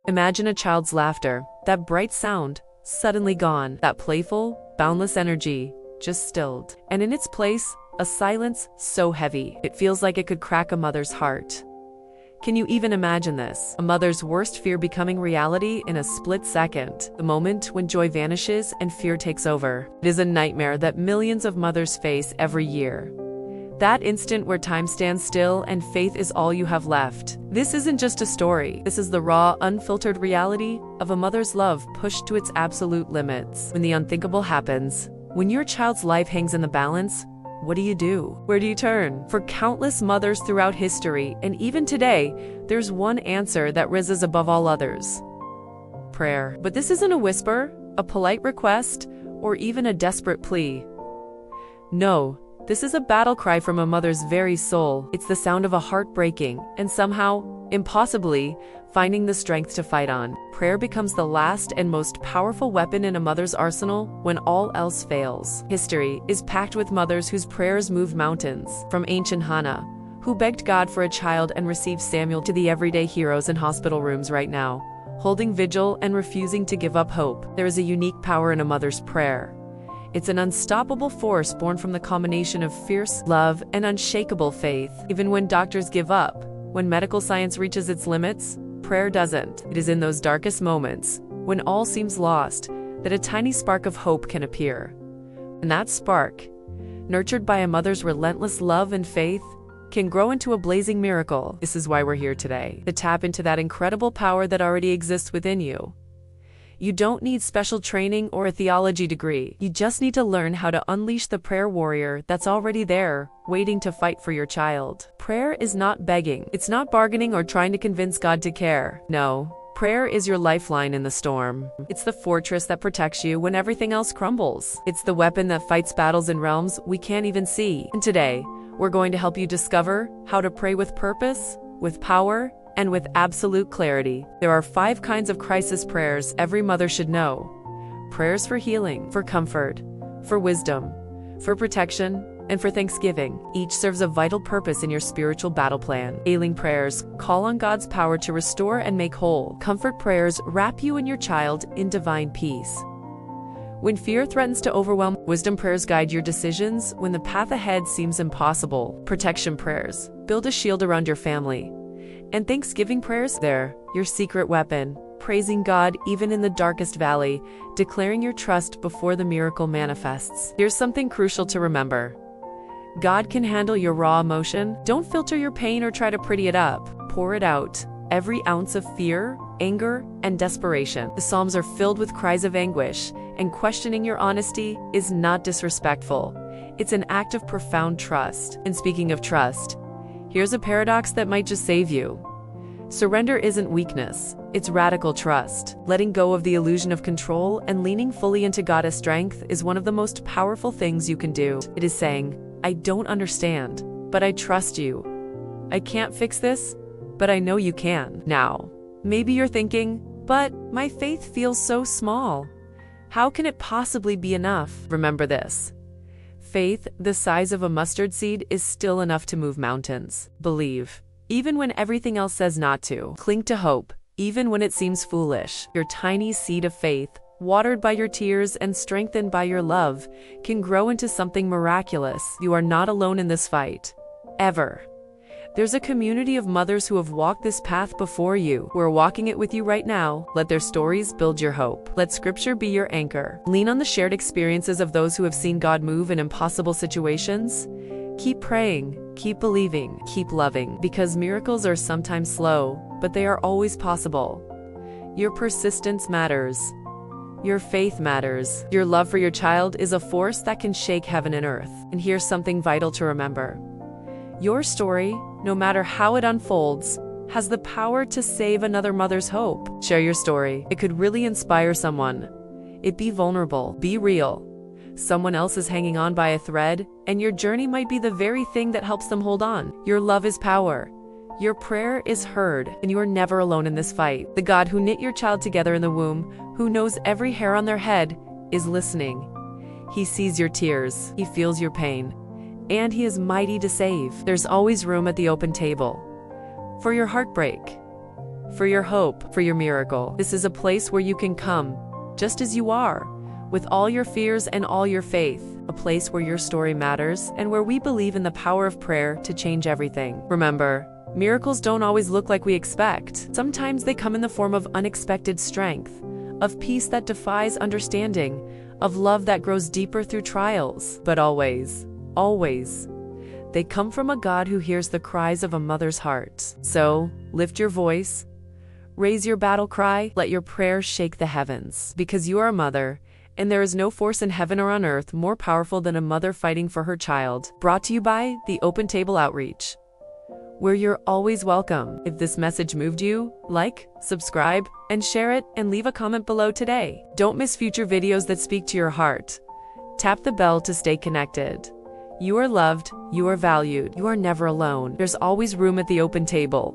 Imagine a child's laughter, that bright sound, suddenly gone, that playful, boundless energy, just stilled. And in its place, a silence so heavy, it feels like it could crack a mother's heart. Can you even imagine this? A mother's worst fear becoming reality in a split second. The moment when joy vanishes and fear takes over. It is a nightmare that millions of mothers face every year. That instant where time stands still and faith is all you have left. This isn't just a story. This is the raw, unfiltered reality of a mother's love pushed to its absolute limits. When the unthinkable happens, when your child's life hangs in the balance, what do you do? Where do you turn? For countless mothers throughout history, and even today, there's one answer that rises above all others: prayer. But this isn't a whisper, a polite request, or even a desperate plea. No, this is a battle cry from a mother's very soul. It's the sound of a heart breaking, and somehow, impossibly, finding the strength to fight on. Prayer becomes the last and most powerful weapon in a mother's arsenal when all else fails. History is packed with mothers whose prayers moved mountains, from ancient Hannah, who begged God for a child and received Samuel, to the everyday heroes in hospital rooms right now, holding vigil and refusing to give up hope. There is a unique power in a mother's prayer. It's an unstoppable force born from the combination of fierce love and unshakable faith. Even when doctors give up, when medical science reaches its limits, prayer doesn't. It is in those darkest moments, when all seems lost, that a tiny spark of hope can appear. And that spark, nurtured by a mother's relentless love and faith, can grow into a blazing miracle. This is why we're here today, to tap into that incredible power that already exists within you. You don't need special training or a theology degree. You just need to learn how to unleash the prayer warrior that's already there, waiting to fight for your child. Prayer is not begging. It's not bargaining or trying to convince God to care. No, prayer is your lifeline in the storm. It's the fortress that protects you when everything else crumbles. It's the weapon that fights battles in realms we can't even see. And today, we're going to help you discover how to pray with purpose, with power, and with absolute clarity. There are 5 kinds of crisis prayers every mother should know. Prayers for healing, for comfort, for wisdom, for protection, and for thanksgiving. Each serves a vital purpose in your spiritual battle plan. Healing prayers call on God's power to restore and make whole. Comfort prayers wrap you and your child in divine peace. When fear threatens to overwhelm, wisdom prayers guide your decisions when the path ahead seems impossible. Protection prayers build a shield around your family. And thanksgiving prayers, they're your secret weapon, praising God even in the darkest valley, declaring your trust before the miracle manifests. Here's something crucial to remember. God can handle your raw emotion. Don't filter your pain or try to pretty it up. Pour it out. Every ounce of fear, anger, and desperation. The Psalms are filled with cries of anguish, and questioning your honesty is not disrespectful. It's an act of profound trust. And speaking of trust, here's a paradox that might just save you. Surrender isn't weakness, it's radical trust. Letting go of the illusion of control and leaning fully into God's strength is one of the most powerful things you can do. It is saying, I don't understand, but I trust you. I can't fix this, but I know you can. Now, maybe you're thinking, but my faith feels so small. How can it possibly be enough? Remember this. Faith, the size of a mustard seed, is still enough to move mountains. Believe, even when everything else says not to. Cling to hope, even when it seems foolish. Your tiny seed of faith, watered by your tears and strengthened by your love, can grow into something miraculous. You are not alone in this fight. Ever. There's a community of mothers who have walked this path before you, who are walking it with you right now. Let their stories build your hope. Let Scripture be your anchor. Lean on the shared experiences of those who have seen God move in impossible situations. Keep praying, keep believing, keep loving, because miracles are sometimes slow, but they are always possible. Your persistence matters. Your faith matters. Your love for your child is a force that can shake heaven and earth. And here's something vital to remember. Your story, no matter how it unfolds, has the power to save another mother's hope. Share your story. It could really inspire someone. Be vulnerable. Be real. Someone else is hanging on by a thread, and your journey might be the very thing that helps them hold on. Your love is power. Your prayer is heard, and you are never alone in this fight. The God who knit your child together in the womb, who knows every hair on their head, is listening. He sees your tears. He feels your pain. And He is mighty to save. There's always room at the open table for your heartbreak, for your hope, for your miracle. This is a place where you can come, just as you are, with all your fears and all your faith. A place where your story matters and where we believe in the power of prayer to change everything. Remember, miracles don't always look like we expect. Sometimes they come in the form of unexpected strength, of peace that defies understanding, of love that grows deeper through trials. But always, always, they come from a God who hears the cries of a mother's heart. So, lift your voice, raise your battle cry, let your prayers shake the heavens. Because you are a mother, and there is no force in heaven or on earth more powerful than a mother fighting for her child. Brought to you by the Open Table Outreach, where you're always welcome. If this message moved you, like, subscribe, and share it, and leave a comment below today. Don't miss future videos that speak to your heart. Tap the bell to stay connected. You are loved, you are valued, you are never alone. There's always room at the open table.